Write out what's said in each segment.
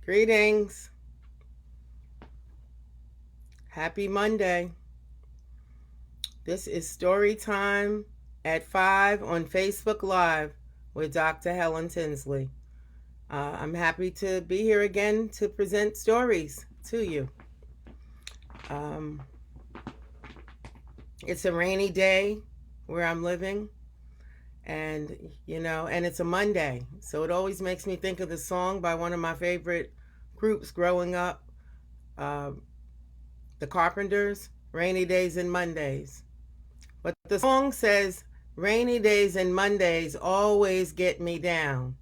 Greetings. Happy Monday. This is Storytime at 5 on Facebook Live with Dr. Helen Tinsley. I'm happy to be here again to present stories to you. Um, it's a rainy day where I'm living, and it's a Monday. So it always makes me think of the song by one of my favorite groups growing up, uh, the Carpenters, Rainy Days and Mondays. But the song says, rainy days and Mondays always get me down.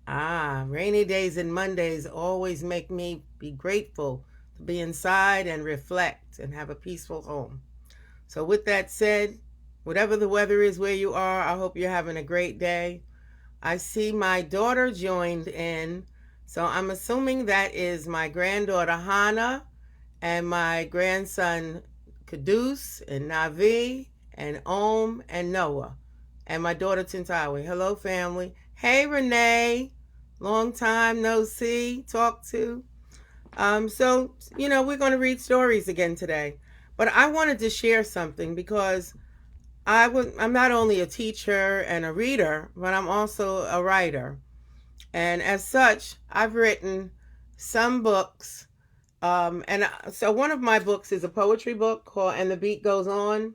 Rainy days and Mondays always make me be grateful to be inside and reflect and have a peaceful home. So with that said, whatever the weather is where you are, I hope you're having a great day. I see my daughter joined in, so I'm assuming that is my granddaughter Hannah and my grandson Kadus and Navi and Om and Noah and my daughter Tintawi. Hello, family. Hey, Renee. Long time no see, talk to. We're going to read stories again today. But I wanted to share something because I'm not only a teacher and a reader, but I'm also a writer. And as such, I've written some books. So one of my books is a poetry book called And the Beat Goes On,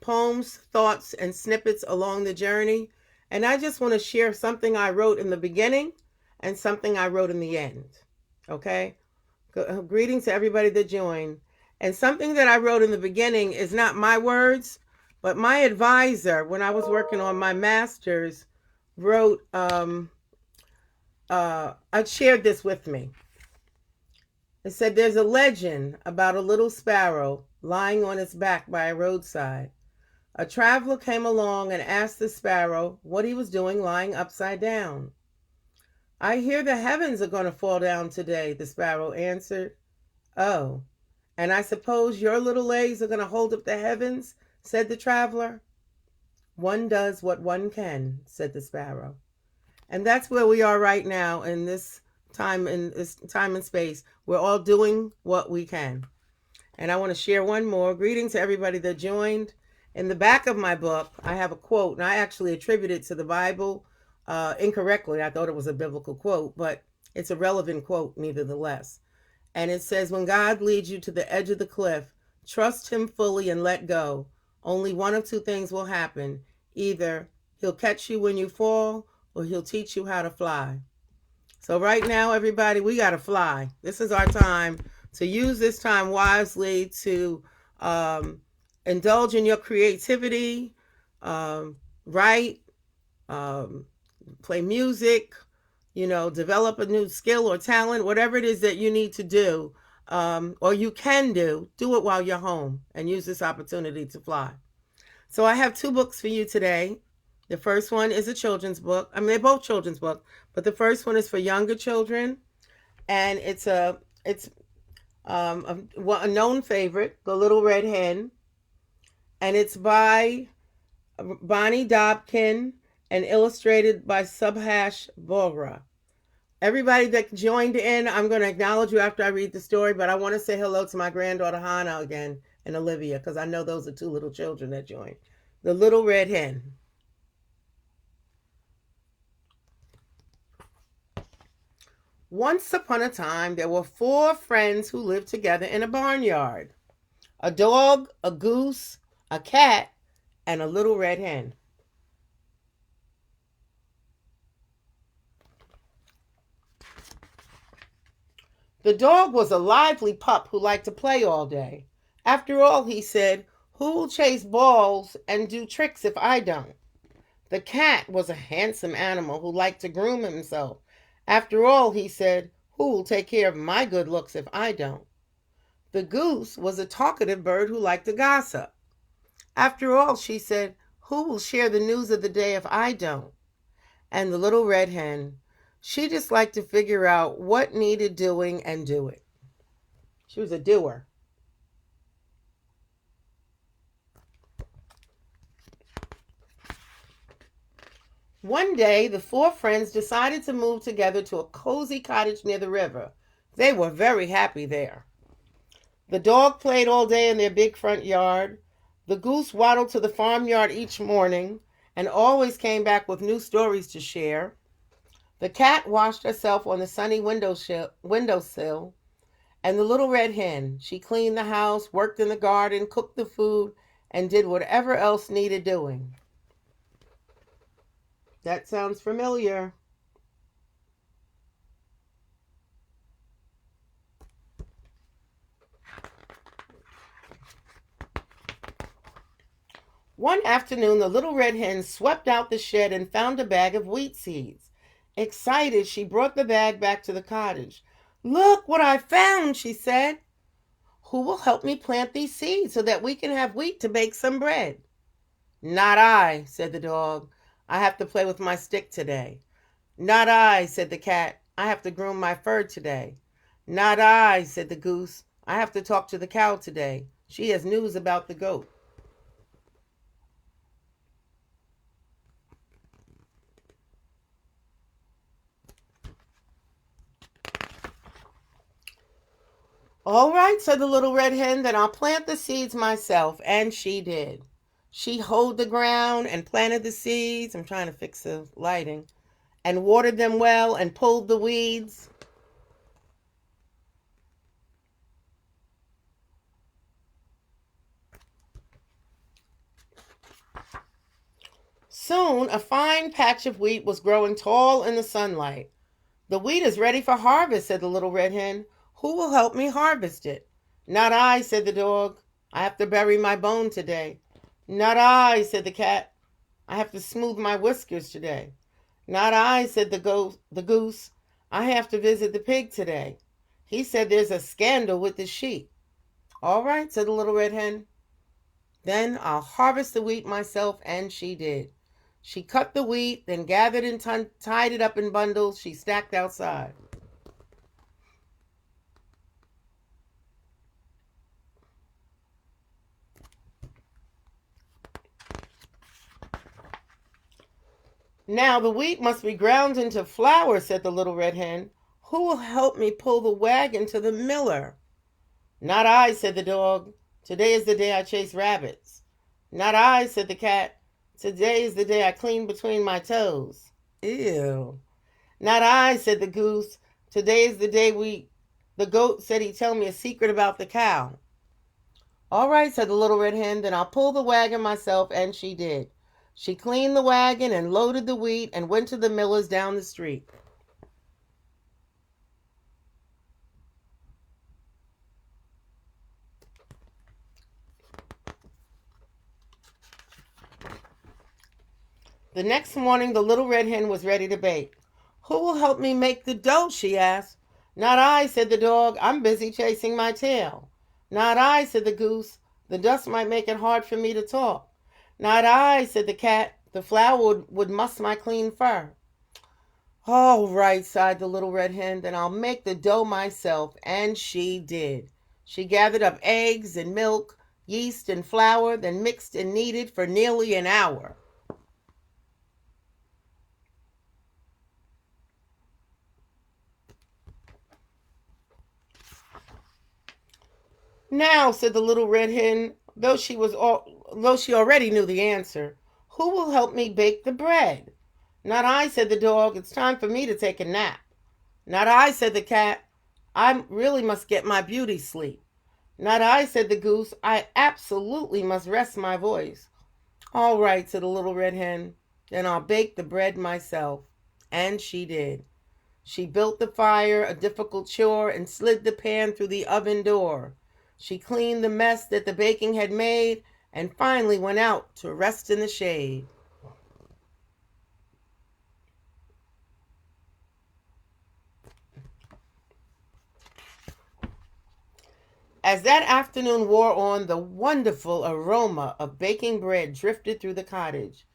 poems, thoughts, and snippets along the journey. And I just want to share something I wrote in the beginning and something I wrote in the end. Okay? Greetings to everybody that joined. And something that I wrote in the beginning is not my words, but my advisor, when I was working on my master's, wrote, shared this with me. It said, there's a legend about a little sparrow lying on its back by a roadside. A traveler came along and asked the sparrow what he was doing lying upside down. I hear the heavens are going to fall down today, the sparrow answered. Oh, and I suppose your little legs are going to hold up the heavens, said the traveler. One does what one can, said the sparrow. And that's where we are right now in this time and space. We're all doing what we can. And I want to share one more. Greeting to everybody that joined. In the back of my book, I have a quote, and I actually attribute it to the Bible incorrectly. I thought it was a biblical quote, but it's a relevant quote nevertheless. And it says, when God leads you to the edge of the cliff, trust him fully and let go. Only one of two things will happen. Either he'll catch you when you fall, or he'll teach you how to fly. So right now, everybody, we got to fly. This is our time to use this time wisely to indulge in your creativity, write, play music, develop a new skill or talent, whatever it is that you need to do, or you can do it while you're home and use this opportunity to fly. So I have two books for you today. The first one is a children's book. I mean, they're both children's books, but the first one is for younger children, and it's a known favorite, The Little Red Hen, and it's by Bonnie Dobkin and illustrated by Subhash Bora. Everybody that joined in, I'm going to acknowledge you after I read the story, but I want to say hello to my granddaughter Hannah again and Olivia, because I know those are two little children that joined. The Little Red Hen. Once upon a time, there were 4 friends who lived together in a barnyard. A dog, a goose, a cat, and a little red hen. The dog was a lively pup who liked to play all day. After all, he said, who will chase balls and do tricks if I don't? The cat was a handsome animal who liked to groom himself. After all, he said, who will take care of my good looks if I don't? The goose was a talkative bird who liked to gossip. After all, she said, who will share the news of the day if I don't? And the little red hen, she just liked to figure out what needed doing and do it. She was a doer. One day, the four friends decided to move together to a cozy cottage near the river. They were very happy there. The dog played all day in their big front yard. The goose waddled to the farmyard each morning and always came back with new stories to share. The cat washed herself on the sunny windowsill, and the little red hen, she cleaned the house, worked in the garden, cooked the food, and did whatever else needed doing. That sounds familiar. One afternoon, the little red hen swept out the shed and found a bag of wheat seeds. Excited, she brought the bag back to the cottage. "Look what I found," she said. "Who will help me plant these seeds so that we can have wheat to bake some bread?" "Not I," said the dog. "I have to play with my stick today." "Not I," said the cat. "I have to groom my fur today." "Not I," said the goose. "I have to talk to the cow today. She has news about the goat." "All right," said the little red hen, "then I'll plant the seeds myself." And she did. She hoed the ground and planted the seeds. I'm trying to fix the lighting. And watered them well and pulled the weeds. Soon a fine patch of wheat was growing tall in the sunlight. "The wheat is ready for harvest," said the little red hen. "Who will help me harvest it?" "Not I," said the dog. "I have to bury my bone today." "Not I," said the cat. "I have to smooth my whiskers today." "Not I," said the goose. "I have to visit the pig today. He said there's a scandal with the sheep." "All right," said the little red hen. "Then I'll harvest the wheat myself." And she did. She cut the wheat, then gathered and tied it up in bundles she stacked outside. "Now the wheat must be ground into flour," said the little red hen. "Who will help me pull the wagon to the miller?" "Not I," said the dog. "Today is the day I chase rabbits." "Not I," said the cat. "Today is the day I clean between my toes." Ew. "Not I," said the goose. "Today is the day the goat said he'd tell me a secret about the cow." "All right," said the little red hen, "then I'll pull the wagon myself." And she did. She cleaned the wagon and loaded the wheat and went to the miller's down the street. The next morning, the little red hen was ready to bake. "Who will help me make the dough?" she asked. "Not I," said the dog. "I'm busy chasing my tail." "Not I," said the goose. "The dust might make it hard for me to talk." "Not I," said the cat. "The flour would muss my clean fur." "All right," sighed the little red hen, "then I'll make the dough myself." And she did. She gathered up eggs and milk, yeast and flour, then mixed and kneaded for nearly an hour. "Now," said the little red hen, though she already knew the answer, "who will help me bake the bread?" "Not I," said the dog. "It's time for me to take a nap." "Not I," said the cat. "I really must get my beauty sleep." "Not I," said the goose. "I absolutely must rest my voice." "All right," said the little red hen. "Then I'll bake the bread myself." And she did. She built the fire, a difficult chore, and slid the pan through the oven door. She cleaned the mess that the baking had made, and finally went out to rest in the shade. As that afternoon wore on, the wonderful aroma of baking bread drifted through the cottage.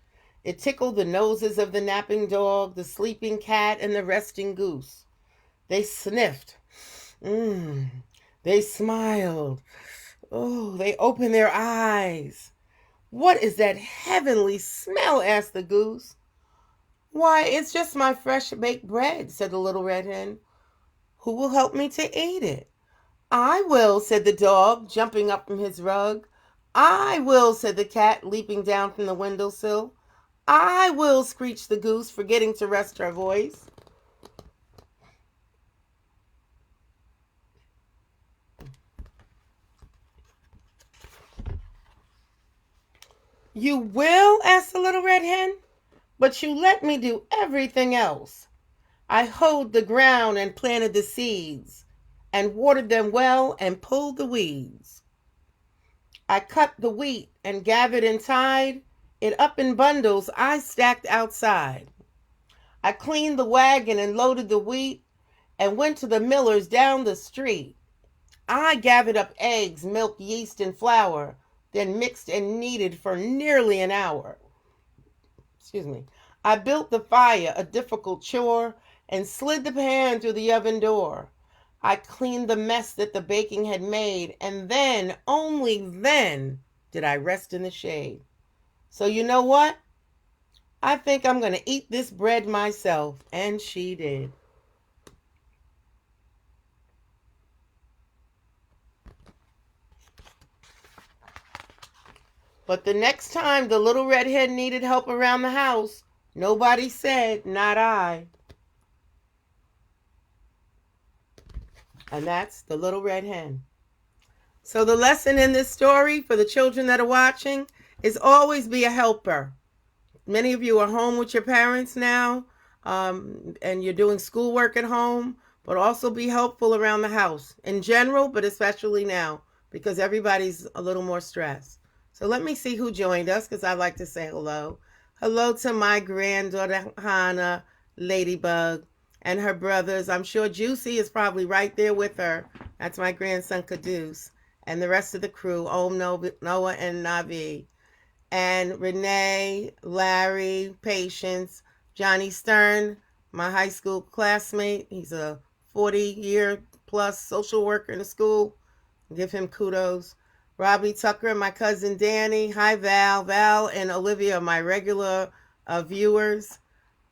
It tickled the noses of the napping dog, the sleeping cat, and the resting goose. They sniffed. They smiled. Oh, they opened their eyes. "What is that heavenly smell?" asked the goose. Why, it's just my fresh baked bread, said the little red hen. Who will help me to eat it? I will, said the dog, jumping up from his rug. I will, said the cat, leaping down from the windowsill. I will, screeched the goose, forgetting to rest her voice. You will? Asked the little red hen. But you let me do everything else. I hoed the ground and planted the seeds, and watered them well and pulled the weeds. I cut the wheat and gathered and tied it up in bundles I stacked outside. I cleaned the wagon and loaded the wheat and went to the miller's down the street. I gathered up eggs, milk, yeast, and flour, then mixed and kneaded for nearly an hour. Excuse me. I built the fire, a difficult chore, and slid the pan through the oven door. I cleaned the mess that the baking had made, and then, only then, did I rest in the shade. So you know what? I think I'm going to eat this bread myself. And she did. But the next time the little red hen needed help around the house, nobody said, not I. And that's the little red hen. So the lesson in this story for the children that are watching is always be a helper. Many of you are home with your parents now, and you're doing schoolwork at home, but also be helpful around the house in general, but especially now because everybody's a little more stressed. So let me see who joined us because I'd like to say hello. Hello to my granddaughter, Hannah Ladybug, and her brothers. I'm sure Juicy is probably right there with her. That's my grandson, Caduce, and the rest of the crew, Noah, and Navi, and Renee, Larry, Patience, Johnny Stern, my high school classmate. He's a 40-year plus social worker in the school. Give him kudos. Robbie Tucker, my cousin Danny. Hi, Val. Val and Olivia are my regular viewers.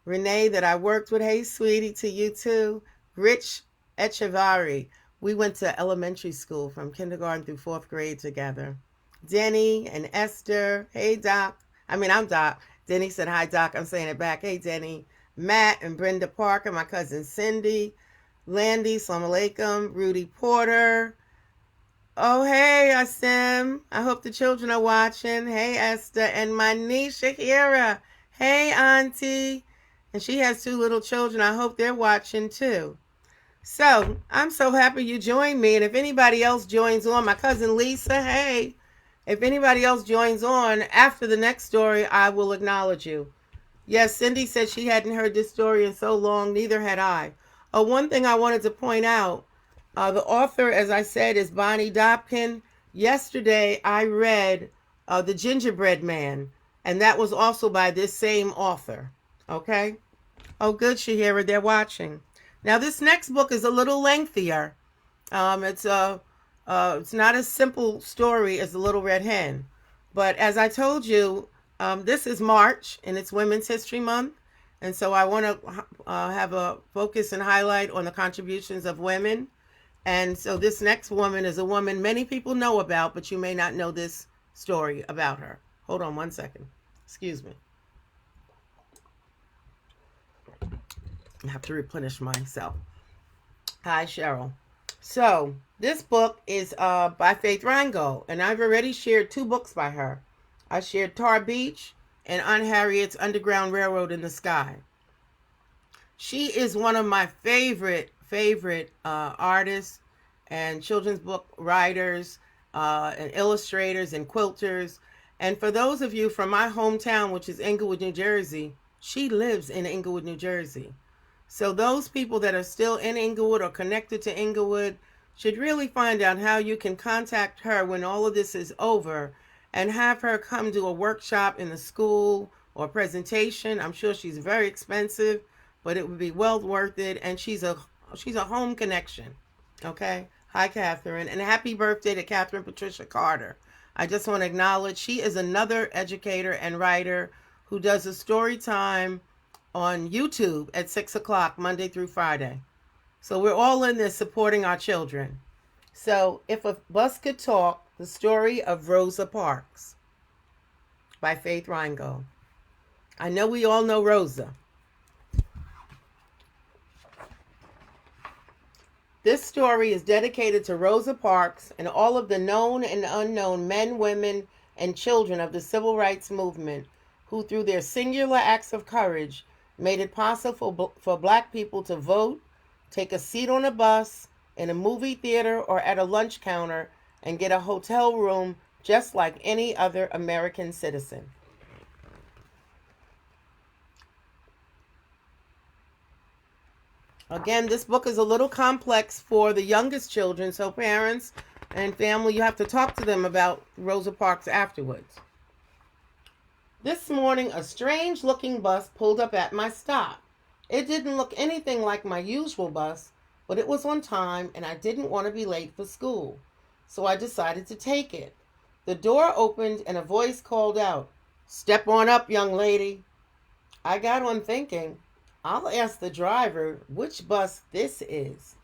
Renee, that I worked with. Hey, sweetie, to you too. Rich Echevarri. We went to elementary school from kindergarten through 4th grade together. Denny and Esther. Hey, Doc. I'm Doc. Denny said, hi, Doc. I'm saying it back. Hey, Denny. Matt and Brenda Parker, my cousin Cindy. Landy, salam alaikum. Rudy Porter. Oh, hey, Asim. I hope the children are watching. Hey, Esther. And my niece, Shakira. Hey, Auntie. And she has 2 little children. I hope they're watching, too. So, I'm so happy you joined me. And if anybody else joins on, my cousin Lisa, hey. If anybody else joins on after the next story, I will acknowledge you. Yes, Cindy said she hadn't heard this story in so long. Neither had I. Oh, one thing I wanted to point out. The author, as I said, is Bonnie Dobkin. Yesterday, I read The Gingerbread Man, and that was also by this same author. Okay? Oh, good, Shahira, they're watching. Now, this next book is a little lengthier. It's not a simple story as The Little Red Hen. But as I told you, this is March, and it's Women's History Month. And so I want to have a focus and highlight on the contributions of women. And so this next woman is a woman many people know about, but you may not know this story about her. Hold on one second. Excuse me. I have to replenish myself. Hi, Cheryl. So this book is by Faith Ringgold, and I've already shared 2 books by her. I shared Tar Beach and Aunt Harriet's Underground Railroad in the Sky. She is one of my favorite artists and children's book writers and illustrators and quilters. And for those of you from my hometown, which is Englewood, New Jersey, she lives in Englewood, New Jersey. So those people that are still in Englewood or connected to Englewood should really find out how you can contact her when all of this is over and have her come do a workshop in the school or presentation. I'm sure she's very expensive, but it would be well worth it. And she's a home connection. Okay. Hi, Catherine. And happy birthday to Catherine Patricia Carter. I just want to acknowledge she is another educator and writer who does a Storytime on YouTube at 6 o'clock, Monday through Friday. So we're all in this supporting our children. So If a Bus Could Talk, the story of Rosa Parks by Faith Ringgold. I know we all know Rosa. This story is dedicated to Rosa Parks and all of the known and unknown men, women, and children of the civil rights movement who, through their singular acts of courage, made it possible for Black people to vote, take a seat on a bus, in a movie theater, or at a lunch counter, and get a hotel room just like any other American citizen. Again, this book is a little complex for the youngest children, so parents and family, you have to talk to them about Rosa Parks afterwards. This morning, a strange-looking bus pulled up at my stop. It didn't look anything like my usual bus, but it was on time, and I didn't want to be late for school, so I decided to take it. The door opened, and a voice called out, "Step on up, young lady." I got on thinking, I'll ask the driver which bus this is.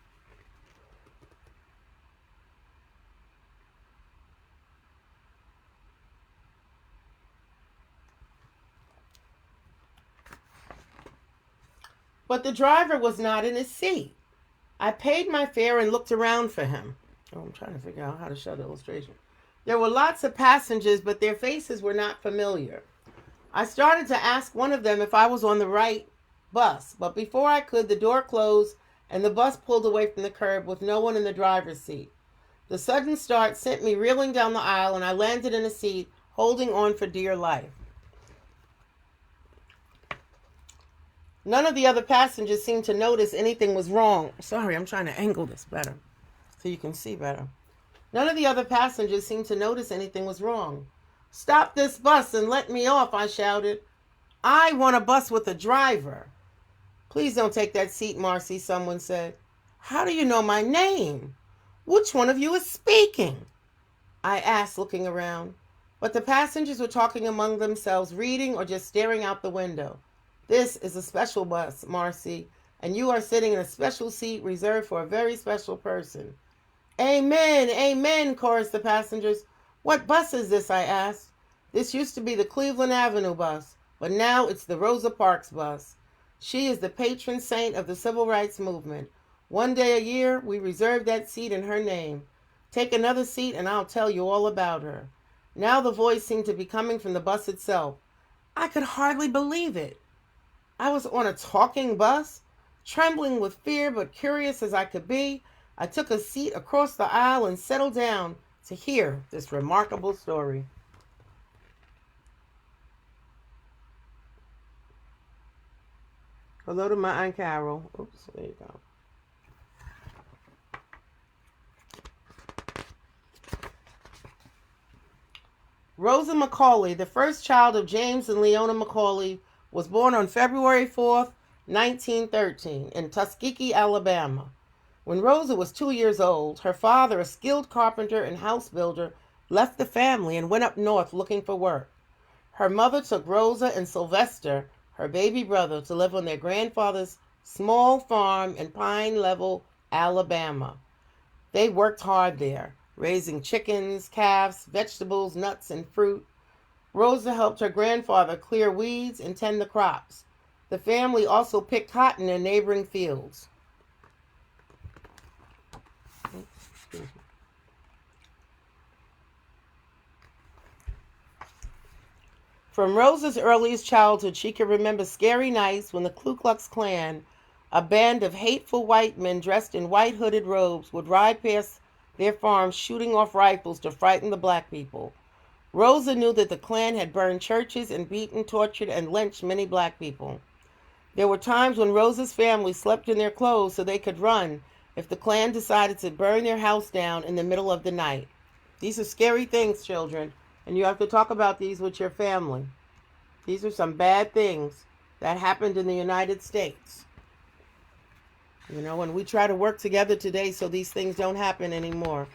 But the driver was not in his seat. I paid my fare and looked around for him. I'm trying to figure out how to show the illustration. There were lots of passengers, but their faces were not familiar. I started to ask one of them if I was on the right bus, but before I could, the door closed and the bus pulled away from the curb with no one in the driver's seat. The sudden start sent me reeling down the aisle, and I landed in a seat, holding on for dear life. None of the other passengers seemed to notice anything was wrong. Sorry, I'm trying to angle this better so you can see better. None of the other passengers seemed to notice anything was wrong. "Stop this bus and let me off," I shouted. "I want a bus with a driver." "Please don't take that seat, Marcy," someone said. "How do you know my name? Which one of you is speaking?" I asked, looking around. But the passengers were talking among themselves, reading, or just staring out the window. "This is a special bus, Marcy, and you are sitting in a special seat reserved for a very special person." "Amen, amen," chorused the passengers. "What bus is this?" I asked. "This used to be the Cleveland Avenue bus, but now it's the Rosa Parks bus. She is the patron saint of the civil rights movement. One day a year, we reserve that seat in her name. Take another seat and I'll tell you all about her." Now the voice seemed to be coming from the bus itself. I could hardly believe it. I was on a talking bus. Trembling with fear but curious as I could be, I took a seat across the aisle and settled down to hear this remarkable story. Hello to my Aunt Carol. Oops, there you go. Rosa McCauley, the first child of James and Leona McCauley, was born on February 4th, 1913, in Tuskegee, Alabama. When Rosa was 2 years old, her father, a skilled carpenter and house builder, left the family and went up north looking for work. Her mother took Rosa and Sylvester, her baby brother, to live on their grandfather's small farm in Pine Level, Alabama. They worked hard there, raising chickens, calves, vegetables, nuts, and fruit. Rosa helped her grandfather clear weeds and tend the crops. The family also picked cotton in neighboring fields. From Rosa's earliest childhood, she could remember scary nights when the Ku Klux Klan, a band of hateful white men dressed in white hooded robes, would ride past their farms shooting off rifles to frighten the black people. Rosa knew that the Klan had burned churches and beaten, tortured, and lynched many black people. There were times when Rosa's family slept in their clothes so they could run if the Klan decided to burn their house down in the middle of the night. These are scary things, children, and you have to talk about these with your family. These are some bad things that happened in the United States. You know, and we try to work together today so these things don't happen anymore.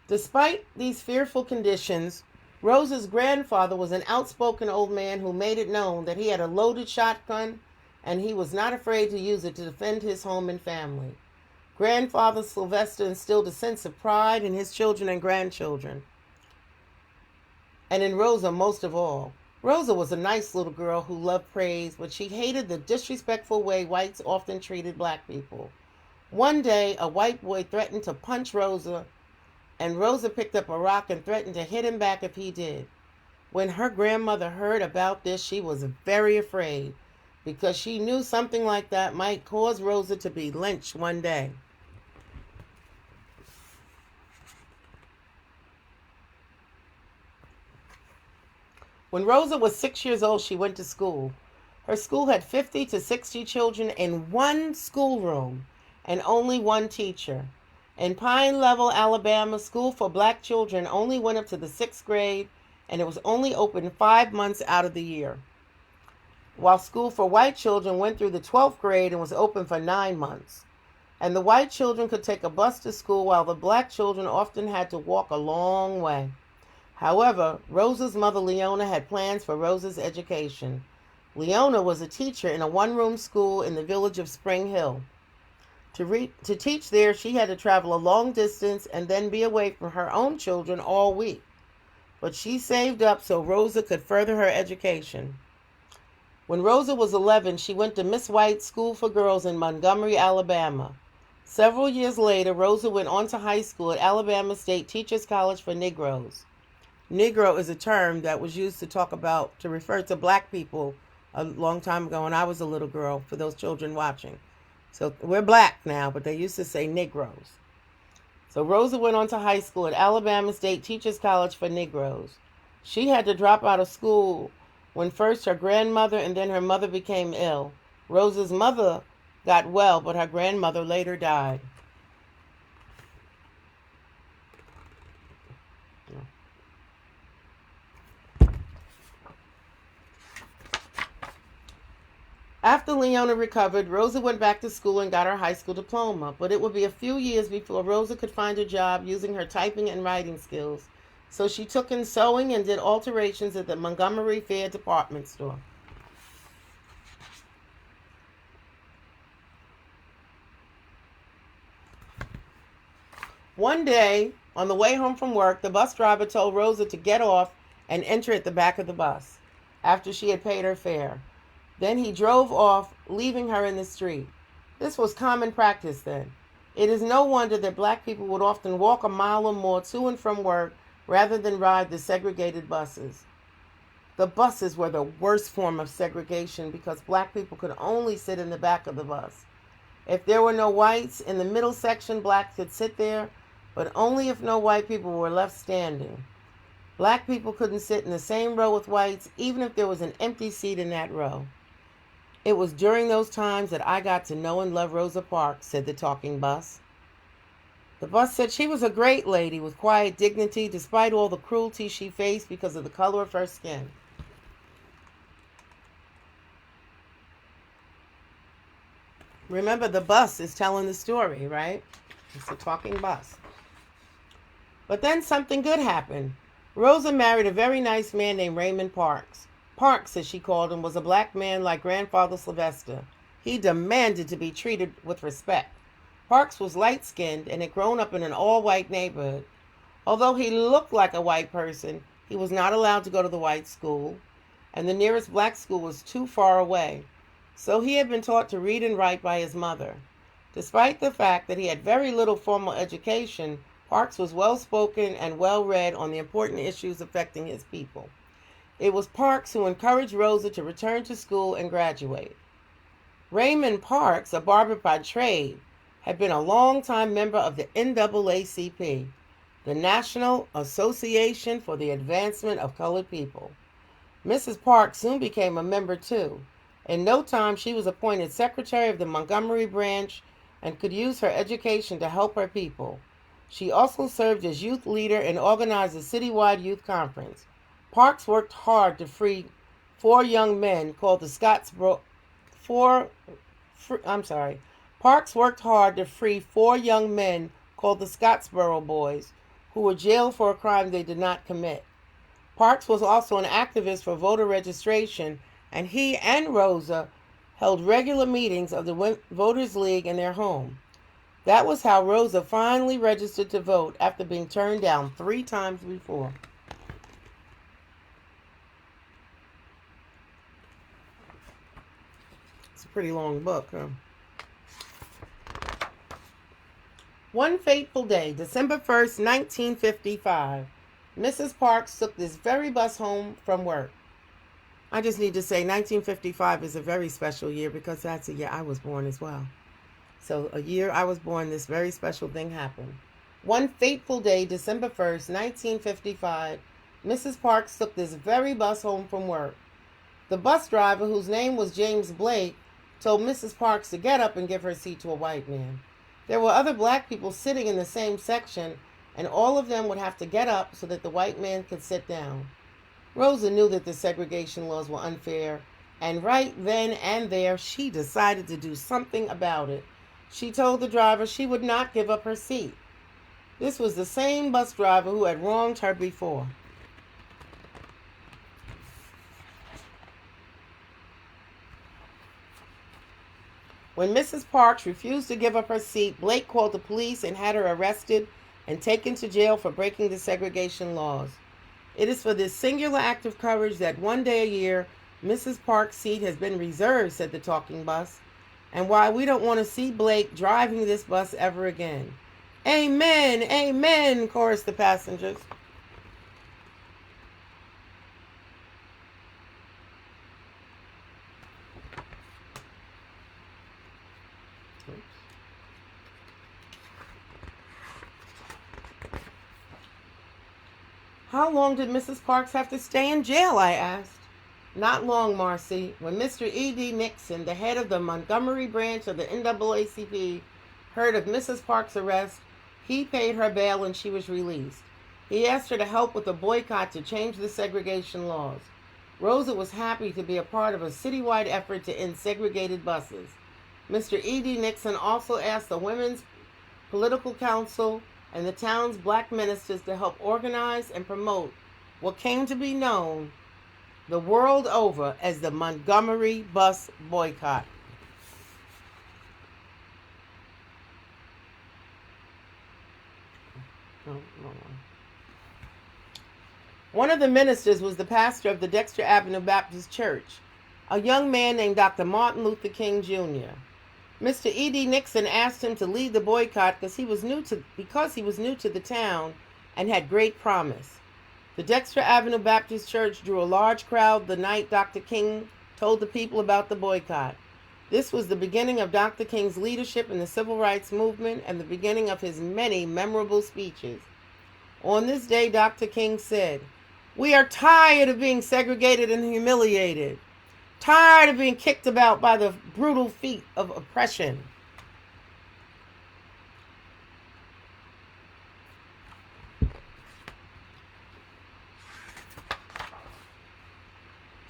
Despite these fearful conditions, Rosa's grandfather was an outspoken old man who made it known that he had a loaded shotgun and he was not afraid to use it to defend his home and family. Grandfather Sylvester instilled a sense of pride in his children and grandchildren, and in Rosa most of all. Rosa was a nice little girl who loved praise, but she hated the disrespectful way whites often treated black people. One day, a white boy threatened to punch Rosa, and Rosa picked up a rock and threatened to hit him back if he did. When her grandmother heard about this, she was very afraid, because she knew something like that might cause Rosa to be lynched one day. When Rosa was 6 years old, she went to school. Her school had 50 to 60 children in one schoolroom and only one teacher. In Pine Level, Alabama, school for black children only went up to the 6th grade, and it was only open 5 months out of the year, while school for white children went through the 12th grade and was open for 9 months. And the white children could take a bus to school, while the black children often had to walk a long way. However, Rosa's mother, Leona, had plans for Rosa's education. Leona was a teacher in a one-room school in the village of Spring Hill. To teach there, she had to travel a long distance and then be away from her own children all week. But she saved up so Rosa could further her education. When Rosa was 11, she went to Miss White's School for Girls in Montgomery, Alabama. Several years later, Rosa went on to high school at Alabama State Teachers College for Negroes. Negro is a term that was used to refer to black people a long time ago when I was a little girl, for those children watching. So we're black now, but they used to say Negroes. So Rosa went on to high school at Alabama State Teachers College for Negroes. She had to drop out of school when first her grandmother and then her mother became ill. Rosa's mother got well, but her grandmother later died. After Leona recovered, Rosa went back to school and got her high school diploma, but it would be a few years before Rosa could find a job using her typing and writing skills. So she took in sewing and did alterations at the Montgomery Fair department store. One day, on the way home from work, the bus driver told Rosa to get off and enter at the back of the bus after she had paid her fare. Then he drove off, leaving her in the street. This was common practice then. It is no wonder that black people would often walk a mile or more to and from work rather than ride the segregated buses. The buses were the worst form of segregation because black people could only sit in the back of the bus. If there were no whites in the middle section, blacks could sit there, but only if no white people were left standing. Black people couldn't sit in the same row with whites, even if there was an empty seat in that row. It was during those times that I got to know and love Rosa Parks, said the talking bus. The bus said she was a great lady with quiet dignity despite all the cruelty she faced because of the color of her skin. Remember, the bus is telling the story, right? It's a talking bus. But then something good happened. Rosa married a very nice man named Raymond Parks. Parks, as she called him, was a black man like Grandfather Sylvester. He demanded to be treated with respect. Parks was light-skinned and had grown up in an all-white neighborhood. Although he looked like a white person, he was not allowed to go to the white school, and the nearest black school was too far away. So he had been taught to read and write by his mother. Despite the fact that he had very little formal education, Parks was well-spoken and well-read on the important issues affecting his people. It was Parks who encouraged Rosa to return to school and graduate. Raymond Parks, a barber by trade, had been a long-time member of the NAACP, the National Association for the Advancement of Colored People. Mrs. Parks soon became a member too. In no time, she was appointed secretary of the Montgomery branch and could use her education to help her people. She also served as youth leader and organized a citywide youth conference. Parks worked hard to free four young men called the Scottsboro Boys, who were jailed for a crime they did not commit. Parks was also an activist for voter registration, and he and Rosa held regular meetings of the Voters League in their home. That was how Rosa finally registered to vote after being turned down 3 times before. It's a pretty long book, huh? One fateful day, December 1st, 1955, Mrs. Parks took this very bus home from work. I just need to say 1955 is a very special year because that's a year I was born as well. So a year I was born, this very special thing happened. One fateful day, December 1st, 1955, Mrs. Parks took this very bus home from work. The bus driver, whose name was James Blake, told Mrs. Parks to get up and give her seat to a white man. There were other black people sitting in the same section, and all of them would have to get up so that the white man could sit down. Rosa knew that the segregation laws were unfair, and right then and there she decided to do something about it. She told the driver she would not give up her seat. This was the same bus driver who had wronged her before. When Mrs. Parks refused to give up her seat, Blake called the police and had her arrested and taken to jail for breaking the segregation laws. It is for this singular act of courage that one day a year, Mrs. Parks' seat has been reserved, said the talking bus, and why we don't want to see Blake driving this bus ever again. Amen, amen, chorused the passengers. How long did Mrs. Parks have to stay in jail, I asked. Not long, Marcy. When Mr. E.D. Nixon, the head of the Montgomery branch of the NAACP, heard of Mrs. Parks' arrest, he paid her bail and she was released. He asked her to help with a boycott to change the segregation laws. Rosa was happy to be a part of a citywide effort to end segregated buses. Mr. E.D. Nixon also asked the Women's Political Council and the town's black ministers to help organize and promote what came to be known the world over as the Montgomery bus boycott. One of the ministers was the pastor of the Dexter Avenue Baptist Church, a young man named Dr. Martin Luther King Jr. Mr. E.D. Nixon asked him to lead the boycott because he was new to the town and had great promise. The Dexter Avenue Baptist Church drew a large crowd the night Dr. King told the people about the boycott. This was the beginning of Dr. King's leadership in the civil rights movement and the beginning of his many memorable speeches. On this day, Dr. King said, "We are tired of being segregated and humiliated. Tired of being kicked about by the brutal feet of oppression.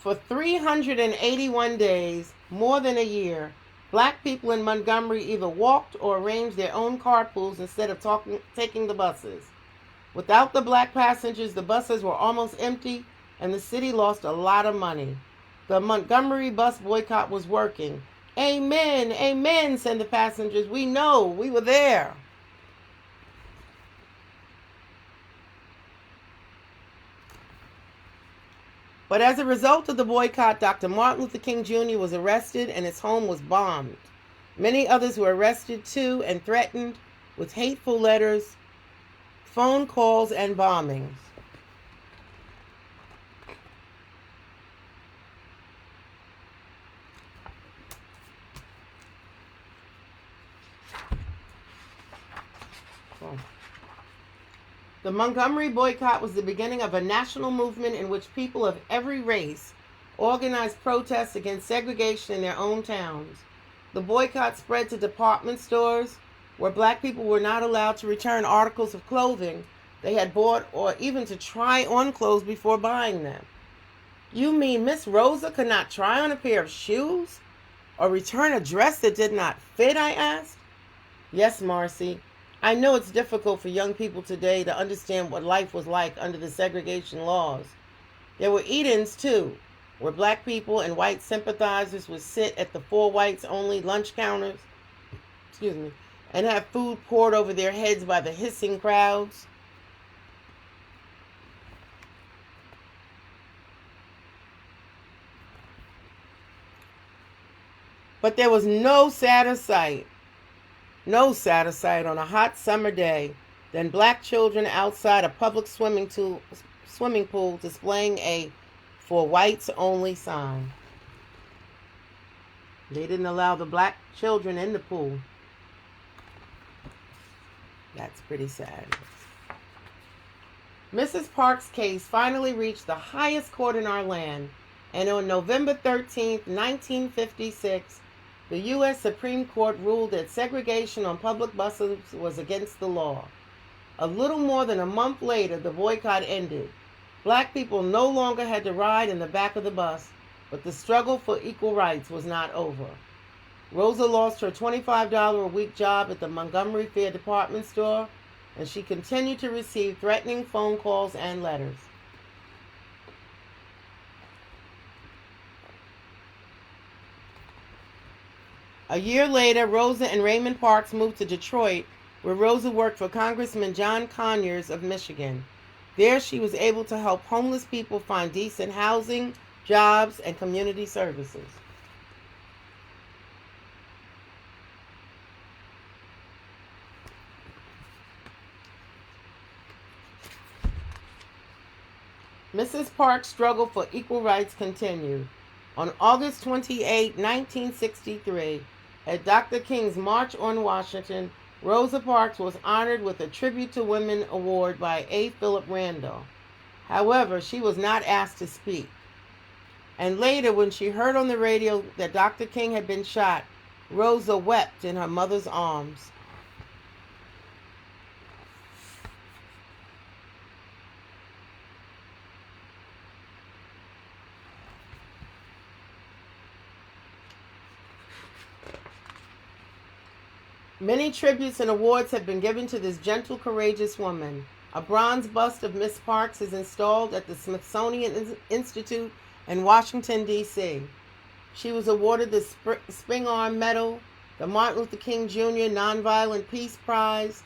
For 381 days, more than a year, black people in Montgomery either walked or arranged their own carpools instead of taking the buses. Without the black passengers, the buses were almost empty and the city lost a lot of money. The Montgomery bus boycott was working. Amen, amen, said the passengers. We know, we were there. But as a result of the boycott, Dr. Martin Luther King Jr. was arrested and his home was bombed. Many others were arrested too and threatened with hateful letters, phone calls, and bombings. The Montgomery boycott was the beginning of a national movement in which people of every race organized protests against segregation in their own towns. The boycott spread to department stores, where black people were not allowed to return articles of clothing they had bought or even to try on clothes before buying them. You mean Miss Rosa could not try on a pair of shoes or return a dress that did not fit, I asked. Yes, Marcy. I know it's difficult for young people today to understand what life was like under the segregation laws. There were eat-ins, too, where black people and white sympathizers would sit at the for whites-only lunch counters, and have food poured over their heads by the hissing crowds. But there was no sadder sight on a hot summer day than black children outside a public swimming pool displaying a "for whites only" sign. They didn't allow the black children in the pool. That's pretty sad. Mrs. Parks' case finally reached the highest court in our land, and on November 13th, 1956, the U.S. Supreme Court ruled that segregation on public buses was against the law. A little more than a month later, the boycott ended. Black people no longer had to ride in the back of the bus, but the struggle for equal rights was not over. Rosa lost her $25 a week job at the Montgomery Fair department store, and she continued to receive threatening phone calls and letters. A year later, Rosa and Raymond Parks moved to Detroit, where Rosa worked for Congressman John Conyers of Michigan. There she was able to help homeless people find decent housing, jobs, and community services. Mrs. Parks' struggle for equal rights continued. On August 28, 1963, at Dr. King's March on Washington, Rosa Parks was honored with a Tribute to Women award by A. Philip Randolph. However, she was not asked to speak. And later, when she heard on the radio that Dr. King had been shot, Rosa wept in her mother's arms. Many tributes and awards have been given to this gentle, courageous woman. A bronze bust of Miss Parks is installed at the Smithsonian Institute in Washington, D.C. She was awarded the Spingarn Medal, the Martin Luther King Jr. Nonviolent Peace Prize,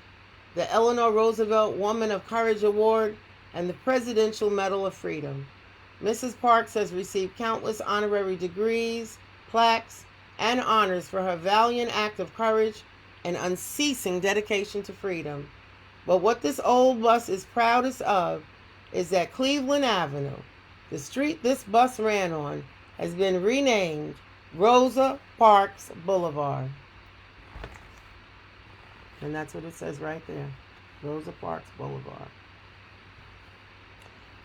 the Eleanor Roosevelt Woman of Courage Award, and the Presidential Medal of Freedom. Mrs. Parks has received countless honorary degrees, plaques, and honors for her valiant act of courage and unceasing dedication to freedom. But what this old bus is proudest of is that Cleveland Avenue, the street this bus ran on, has been renamed Rosa Parks Boulevard. And that's what it says right there, Rosa Parks Boulevard.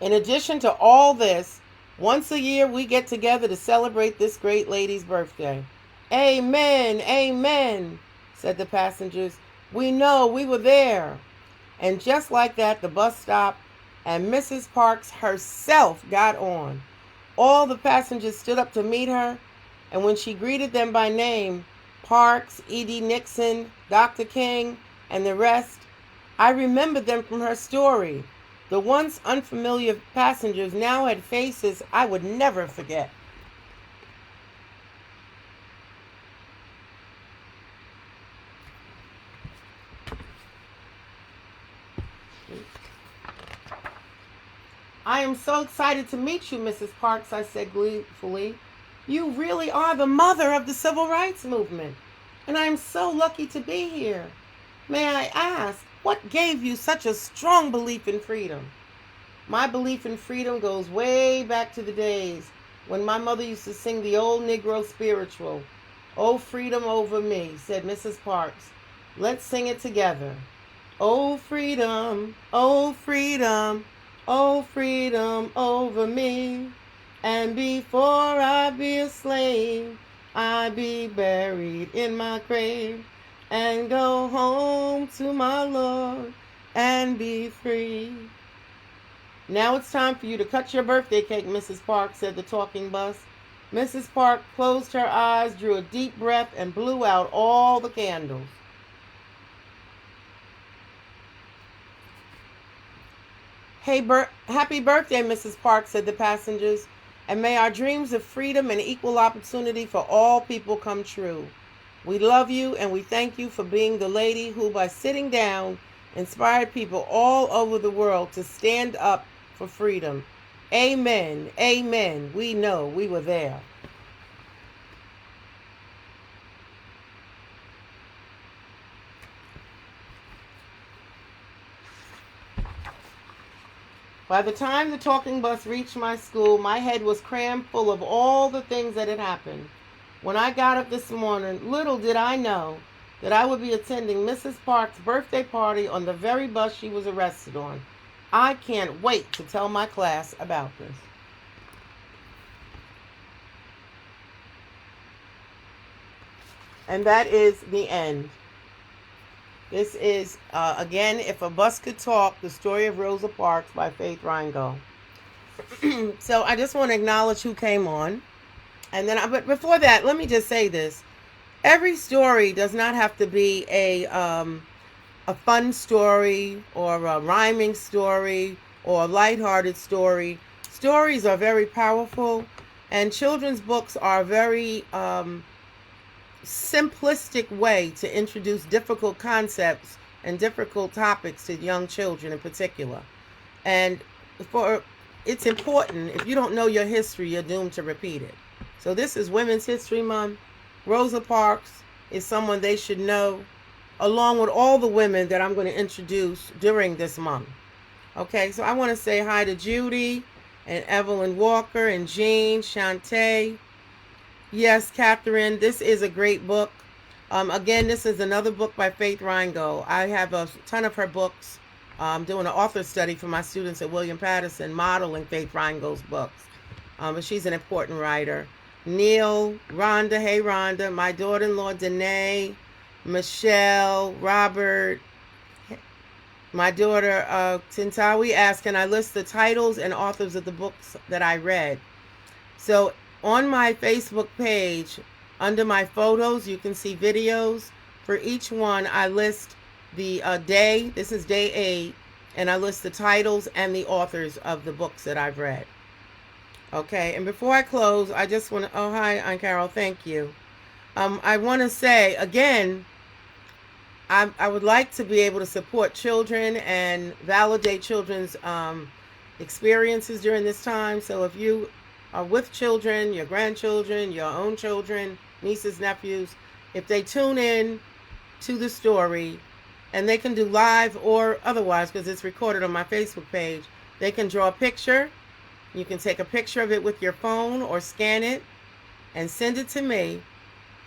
In addition to all this, once a year we get together to celebrate this great lady's birthday. Amen, amen, said the passengers. We know, we were there. And just like that, the bus stopped and Mrs. Parks herself got on. All the passengers stood up to meet her, and when she greeted them by name, Parks, E.D. Nixon, Dr. King, and the rest, I remembered them from her story. The once unfamiliar passengers now had faces I would never forget. I am so excited to meet you, Mrs. Parks, I said gleefully. You really are the mother of the civil rights movement, and I am so lucky to be here. May I ask, what gave you such a strong belief in freedom? My belief in freedom goes way back to the days when my mother used to sing the old Negro spiritual, "Oh, freedom over me," said Mrs. Parks. Let's sing it together. Oh, freedom, oh, freedom, oh, freedom over me. And before I be a slave, I be buried in my grave and go home to my Lord and be free. Now it's time for you to cut your birthday cake, Mrs. Park, said the talking bus. Mrs. Park closed her eyes, drew a deep breath, and blew out all the candles. Happy birthday, Mrs. Parks, said the passengers, and may our dreams of freedom and equal opportunity for all people come true. We love you and we thank you for being the lady who, by sitting down, inspired people all over the world to stand up for freedom. Amen. Amen. We know we were there. By the time the talking bus reached my school, my head was crammed full of all the things that had happened. When I got up this morning, little did I know that I would be attending Mrs. Parks' birthday party on the very bus she was arrested on. I can't wait to tell my class about this. And that is the end. This is, again, If a Bus Could Talk, The Story of Rosa Parks by Faith Ringgold. So I just want to acknowledge who came on. And then, but before that, let me just say this. Every story does not have to be a fun story or a rhyming story or a lighthearted story. Stories are very powerful, and children's books are very simplistic way to introduce difficult concepts and difficult topics to young children in particular. And it's important. If you don't know your history, you're doomed to repeat it. So this is Women's History Month. Rosa Parks is someone they should know, along with all the women that I'm going to introduce during this month. Okay, so I want to say hi to Judy and Evelyn Walker and Jean, Shantae. Yes, Catherine, this is a great book. Again, this is another book by Faith Ringgold. I have a ton of her books. I'm doing an author study for my students at William Patterson, modeling Faith Ringgold's books. But she's an important writer. Neil, Rhonda, hey Rhonda, my daughter-in-law Danae, Michelle, Robert, my daughter Tintawi asked, can I list the titles and authors of the books that I read? So on my Facebook page, under my photos, you can see videos. For each one, I list the day. This is day 8. And I list the titles and the authors of the books that I've read. Okay, and before I close, I just want to, oh, hi, Aunt Carol, thank you. I want to say, again, I would like to be able to support children and validate children's experiences during this time. So if you are with children, your grandchildren, your own children, nieces, nephews, if they tune in to the story, and they can do live or otherwise because it's recorded on my Facebook page, they can draw a picture. You can take a picture of it with your phone or scan it and send it to me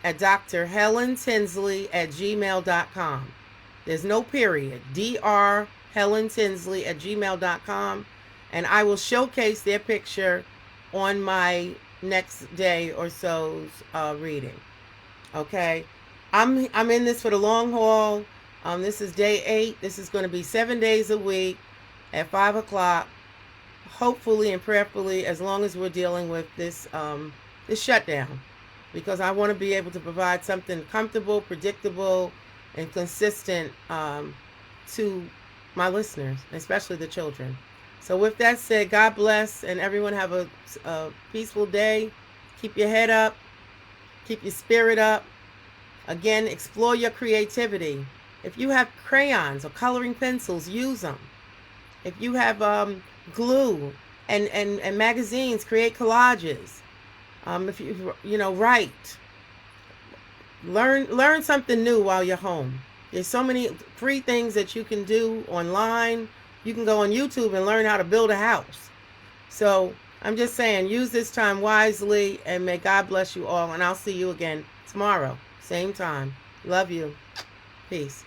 at drhelentinsley@gmail.com. There's no period. drhelentinsley@gmail.com, and I will showcase their picture on my next day or so's reading. Okay, I'm in this for the long haul. This is day 8. This is going to be 7 days a week at 5 o'clock. Hopefully and prayerfully, as long as we're dealing with this this shutdown, because I want to be able to provide something comfortable, predictable, and consistent to my listeners, especially the children. So with that said, God bless, and everyone have a peaceful day. Keep your head up. Keep your spirit up. Again, explore your creativity. If you have crayons or coloring pencils, use them. If you have glue and magazines, create collages. If you write. Learn something new while you're home. There's so many free things that you can do online. You can go on YouTube and learn how to build a house. So I'm just saying, use this time wisely, and may God bless you all. And I'll see you again tomorrow, same time. Love you. Peace.